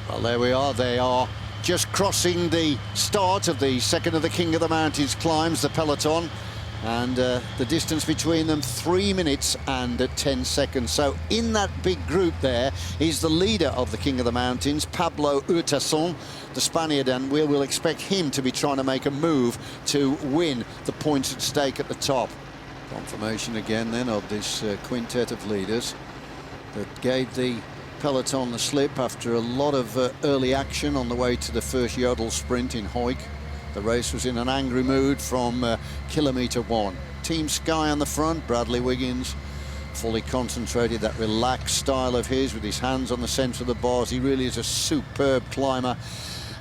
Well, there we are. They are just crossing the start of the second of the King of the Mountains climbs, the peloton. And the distance between them, 3 minutes and 10 seconds. So in that big group there is the leader of the King of the Mountains, Pablo Urtasun, the Spaniard, and we will expect him to be trying to make a move to win the points at stake at the top. Confirmation again then of this quintet of leaders that gave the peloton the slip after a lot of early action on the way to the first Yodel sprint in Hoik. The race was in an angry mood from kilometre 1. Team Sky on the front, Bradley Wiggins, fully concentrated, that relaxed style of his with his hands on the centre of the bars. He really is a superb climber.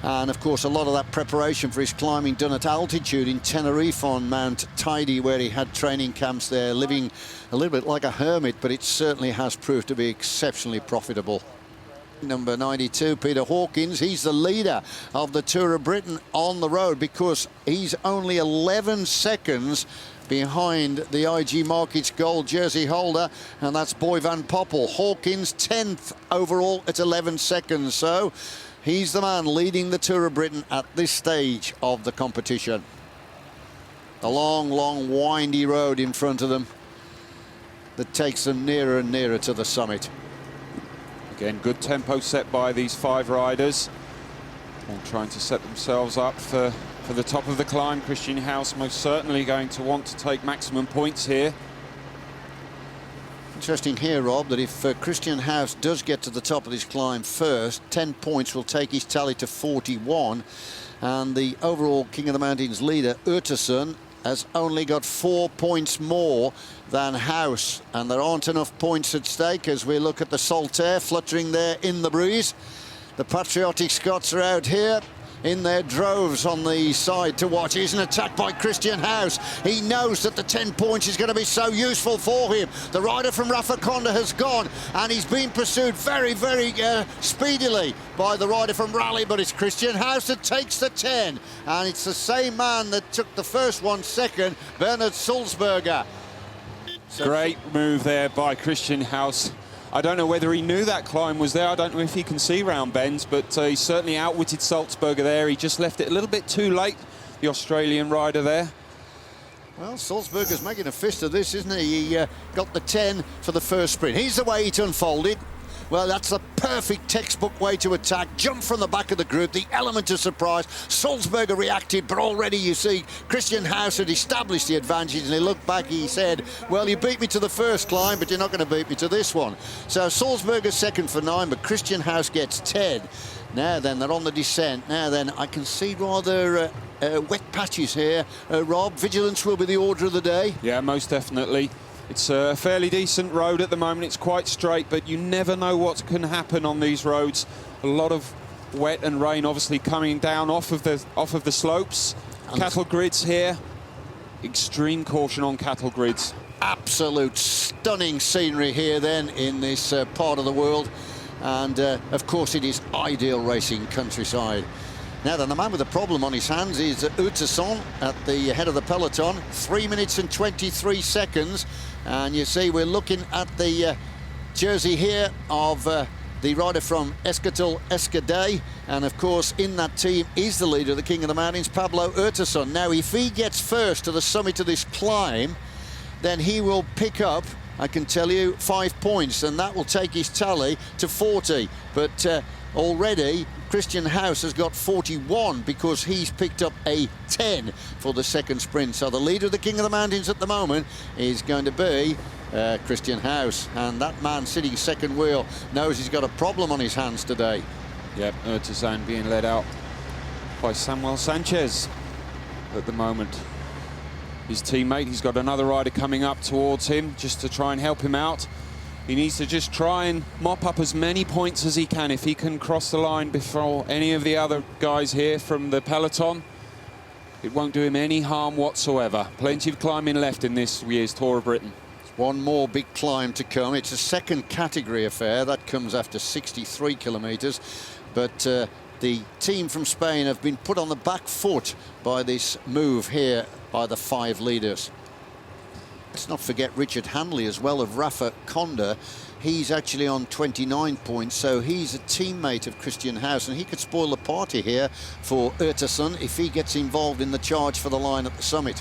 And of course, a lot of that preparation for his climbing done at altitude in Tenerife on Mount Tidy, where he had training camps there, living a little bit like a hermit, but it certainly has proved to be exceptionally profitable. Number 92, Peter Hawkins, he's the leader of the Tour of Britain on the road because he's only 11 seconds behind the IG Markets Gold jersey holder, and that's Boy Van Poppel. Hawkins 10th overall at 11 seconds, so he's the man leading the Tour of Britain at this stage of the competition. A long, long, windy road in front of them that takes them nearer and nearer to the summit. Again, good tempo set by these 5 riders, all trying to set themselves up for the top of the climb. Christian House most certainly going to want to take maximum points here. Interesting here, Rob, that if Christian House does get to the top of this climb first, 10 points will take his tally to 41, and the overall King of the Mountains leader, Urtasun, has only got 4 points more than House, and there aren't enough points at stake as we look at the Saltaire fluttering there in the breeze. The patriotic Scots are out here in their droves on the side to watch. Here's an attack by Christian House. He knows that the 10 points is going to be so useful for him. The rider from Rafaconda has gone, and he's been pursued very, very speedily by the rider from Raleigh, but it's Christian House that takes the 10, and it's the same man that took the first one second, Bernard Sulzberger. So great move there by Christian House. I don't know whether he knew that climb was there. I don't know if he can see round bends, but he certainly outwitted Sulzberger there. He just left it a little bit too late, the Australian rider there. Well, Sulzberger's making a fist of this, isn't he? He got the 10 for the first sprint. Here's the way it unfolded. Well, that's the perfect textbook way to attack. Jump from the back of the group, the element of surprise. Sulzberger reacted, but already you see Christian House had established the advantage, and he looked back, he said, well, you beat me to the first climb, but you're not going to beat me to this one. So Sulzberger's second for 9, but Christian House gets 10. Now then, they're on the descent. Now then, I can see rather wet patches here. Rob, vigilance will be the order of the day. Yeah, most definitely. It's a fairly decent road at the moment. It's quite straight, but you never know what can happen on these roads. A lot of wet and rain obviously coming down off of the slopes. Cattle grids here. Extreme caution on cattle grids. Absolute stunning scenery here then in this part of the world. And of course it is ideal racing countryside. Now then, the man with the problem on his hands is Urtasun at the head of the peloton, 3 minutes and 23 seconds. And you see we're looking at the jersey here of the rider from Escatal Escadé. And of course, in that team is the leader of the King of the Mountains, Pablo Urtasun. Now, if he gets first to the summit of this climb, then he will pick up, I can tell you, 5 points, and that will take his tally to 40. But already Christian House has got 41 because he's picked up a 10 for the second sprint. So the leader of the King of the Mountains at the moment is going to be Christian House, and that man sitting second wheel knows he's got a problem on his hands today. Yep, Urtasun being led out by Samuel Sanchez at the moment. His teammate, he's got another rider coming up towards him just to try and help him out. He needs to just try and mop up as many points as he can. If he can cross the line before any of the other guys here from the peloton, it won't do him any harm whatsoever. Plenty of climbing left in this year's Tour of Britain. One more big climb to come. It's a second category affair. That comes after 63 kilometres. But the team from Spain have been put on the back foot by this move here by the 5 leaders. Let's not forget Richard Hanley as well of Rafa Conda. He's actually on 29 points, so he's a teammate of Christian House, and he could spoil the party here for Urtasun if he gets involved in the charge for the line at the summit.